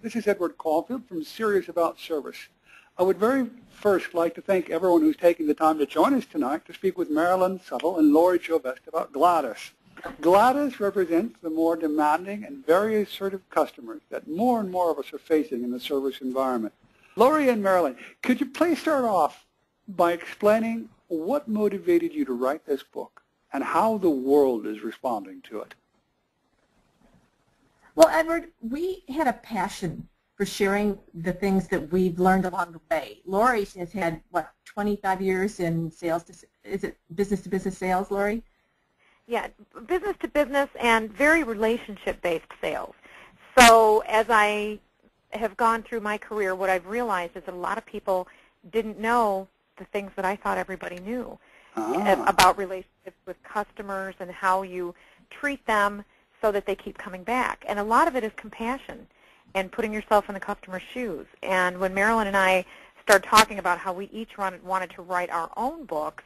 This is Edward Caulfield from Serious About Service. I would very first like to thank everyone who's taking the time to join us tonight to speak with Marilyn, Suttle, and Lori about Gladys. Gladys represents the more demanding and very assertive customers that more and more of us are facing in the service environment. Lori and Marilyn, could you please start off by explaining what motivated you to write this book and how the world is responding to it? Well, Edward, we had a passion for sharing the things that we've learned along the way. Lori has had, 25 years in sales, is it business-to-business sales, Lori? Yeah, business-to-business and very relationship-based sales. So as I have gone through my career, what I've realized is that a lot of people didn't know the things that I thought everybody knew about relationships with customers and how you treat them so that they keep coming back. And a lot of it is compassion and putting yourself in the customer's shoes. And when Marilyn and I started talking about how we each wanted to write our own books,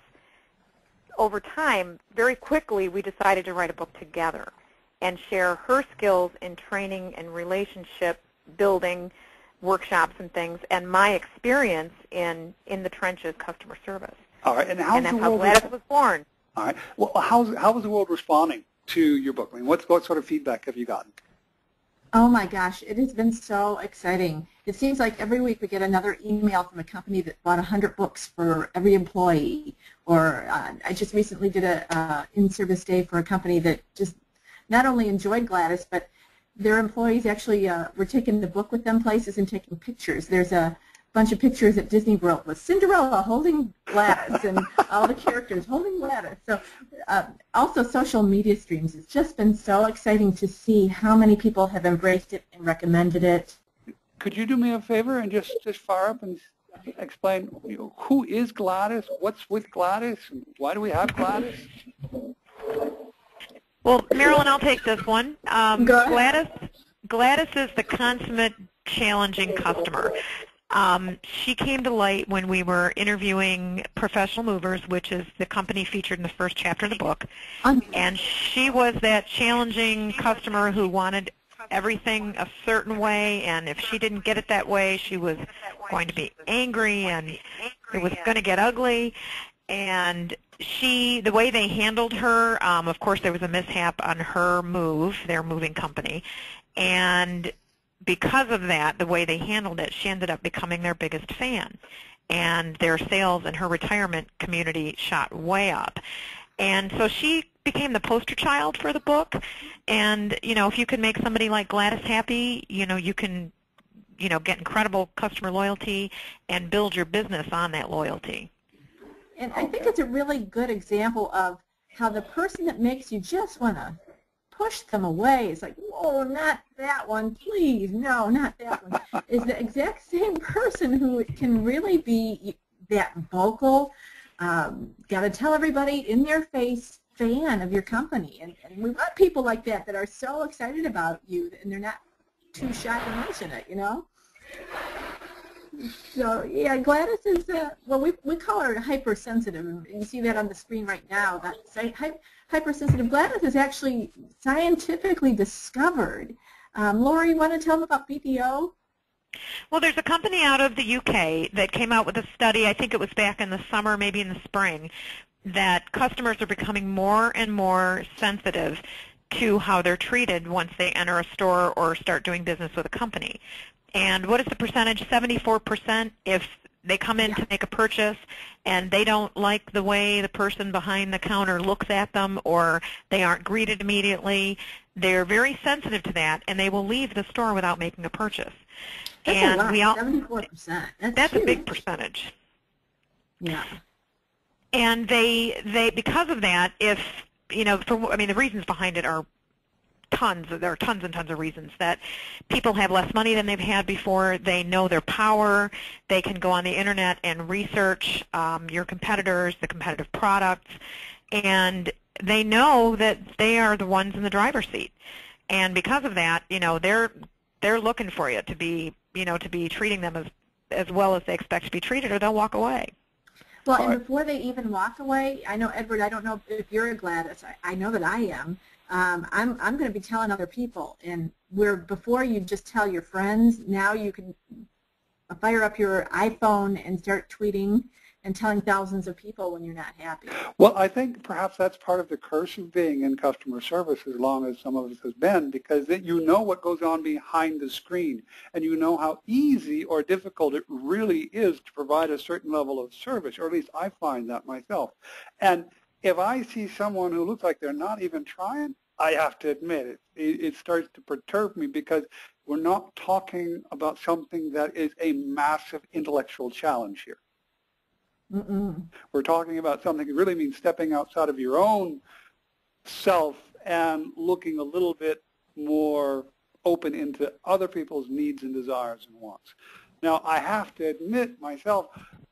over time, very quickly, we decided to write a book together and share her skills in training and relationship building workshops and things, and my experience in the trenches customer service. All right, and that's how Gladys was born. All right. Well, how is the world responding to your book? I mean, what sort of feedback have you gotten? Oh my gosh, it has been so exciting. It seems like every week we get another email from a company that bought 100 books for every employee. Or I just recently did a in-service day for a company that just not only enjoyed Gladys, but their employees actually were taking the book with them places and taking pictures. There's a bunch of pictures at Disney World with Cinderella holding Gladys and all the characters holding Gladys. So also social media streams. It's just been so exciting to see how many people have embraced it and recommended it. Could you do me a favor and just fire up and explain who is Gladys, what's with Gladys, and why do we have Gladys? Well, Marilyn, I'll take this one. Gladys is the consummate challenging customer. She came to light when we were interviewing Professional Movers, which is the company featured in the first chapter of the book. And she was that challenging customer who wanted everything a certain way, and if she didn't get it that way, she was going to be angry, and it was going to get ugly. And the way they handled her, of course, there was a mishap on her move, their moving company, and because of that, the way they handled it, she ended up becoming their biggest fan. And their sales in her retirement community shot way up. And so she became the poster child for the book. And, if you can make somebody like Gladys happy, you can, get incredible customer loyalty and build your business on that loyalty. And I think it's a really good example of how the person that makes you just want to push them away. It's like, whoa, not that one, please, no, not that one. Is the exact same person who can really be that vocal, got to tell everybody in their face fan of your company. And we want people like that are so excited about you and they're not too shy to mention it, So, yeah, Gladys is, we call her hypersensitive, and you see that on the screen right now. That hypersensitive Gladys is actually scientifically discovered. Lori, you want to tell them about BPO? Well, there's a company out of the UK that came out with a study, I think it was back in the summer, maybe in the spring, that customers are becoming more and more sensitive to how they're treated once they enter a store or start doing business with a company. And what is the percentage? 74% if they come in to make a purchase and they don't like the way the person behind the counter looks at them or they aren't greeted immediately. They're very sensitive to that, and they will leave the store without making a purchase. That's a lot, 74%. That's a big percentage. Yeah. And they because of that, the reasons behind it are there are tons and tons of reasons that people have less money than they've had before. They know their power. They can go on the internet and research your competitors, the competitive products, and they know that they are the ones in the driver's seat. And because of that, they're looking for you to be treating them as well as they expect to be treated, or they'll walk away. Well, and before they even walk away, I know, Edward, I don't know if you're a Gladys. I know that I am. I'm going to be telling other people. And where before you just tell your friends, now you can fire up your iPhone and start tweeting and telling thousands of people when you're not happy. Well, I think perhaps that's part of the curse of being in customer service as long as some of us has been, because you know what goes on behind the screen, and you know how easy or difficult it really is to provide a certain level of service, or at least I find that myself. And if I see someone who looks like they're not even trying, I have to admit it starts to perturb me, because we're not talking about something that is a massive intellectual challenge here. Mm-mm. We're talking about something that really means stepping outside of your own self and looking a little bit more open into other people's needs and desires and wants. Now, I have to admit myself,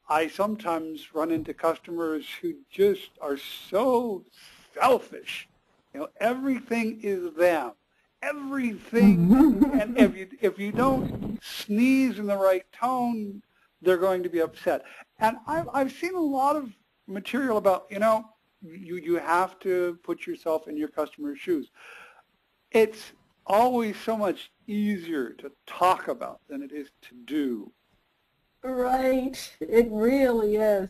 I sometimes run into customers who just are so selfish. You know, everything is them. Everything, and if you don't sneeze in the right tone, they're going to be upset. And I've seen a lot of material about, you know, you have to put yourself in your customer's shoes. It's always so much easier to talk about than it is to do. Right. It really is.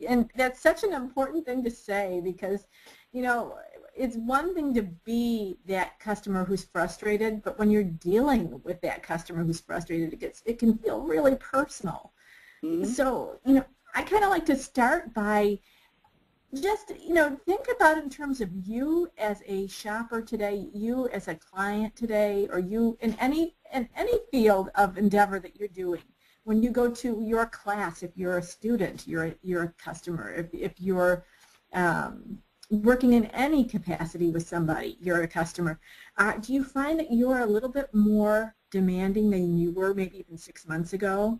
And that's such an important thing to say, because, you know, it's one thing to be that customer who's frustrated, but when you're dealing with that customer who's frustrated, it can feel really personal. Mm-hmm. So, you know, I kind of like to start by just, you know, think about it in terms of you as a shopper today, you as a client today, or you in any field of endeavor that you're doing. When you go to your class, if you're a student, you're a customer. If you're working in any capacity with somebody, you're a customer. Do you find that you're a little bit more demanding than you were maybe even 6 months ago?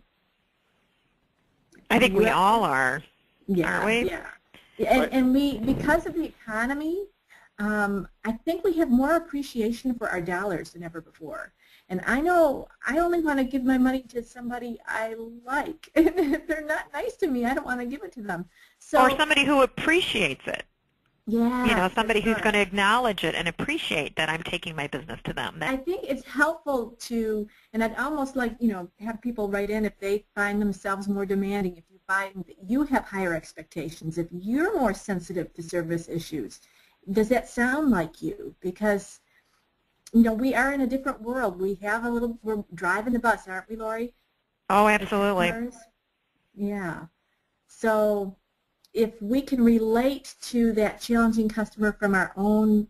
I think we all are, aren't we? Yeah. And we, because of the economy, I think we have more appreciation for our dollars than ever before. And I know I only want to give my money to somebody I like. And if they're not nice to me, I don't want to give it to them. So, or somebody who appreciates it. Yeah. You know, somebody who's going to acknowledge it and appreciate that I'm taking my business to them. I think it's helpful to, and I'd almost like, you know, have people write in if they find themselves more demanding, if you find that you have higher expectations, if you're more sensitive to service issues. Does that sound like you? Because, you know, we are in a different world. We're driving the bus, aren't we, Lori? Oh, absolutely. Yeah. So if we can relate to that challenging customer from our own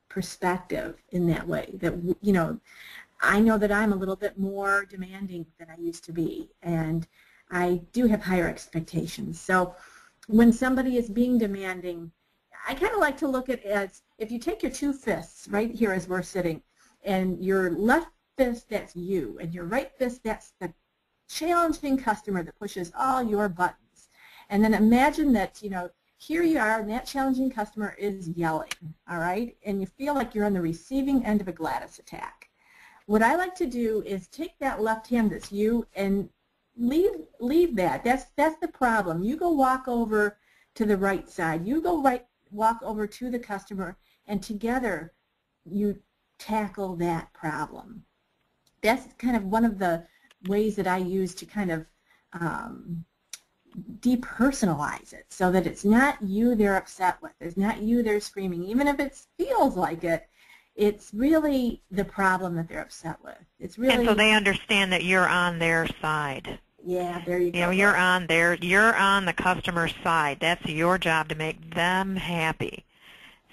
perspective in that way, that, you know, I know that I'm a little bit more demanding than I used to be, and I do have higher expectations. So when somebody is being demanding, I kind of like to look at it as if you take your two fists right here as we're sitting, and your left fist, that's you, and your right fist, that's the challenging customer that pushes all your buttons. And then imagine that, you know, here you are, and that challenging customer is yelling, all right? And you feel like you're on the receiving end of a Gladys attack. What I like to do is take that left hand that's you and leave that. That's the problem. You go walk over to the right side. You go walk over to the customer, and together you tackle that problem. That's kind of one of the ways that I use to kind of depersonalize it, so that it's not you they're upset with, it's not you they're screaming, even if it feels like it, it's really the problem that they're upset with. It's really, and so they understand that you're on their side. Yeah, there you go. You know, you're on the customer's side. That's your job, to make them happy.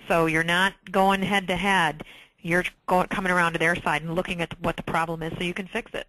So you're not going head to head. You're coming around to their side and looking at what the problem is so you can fix it.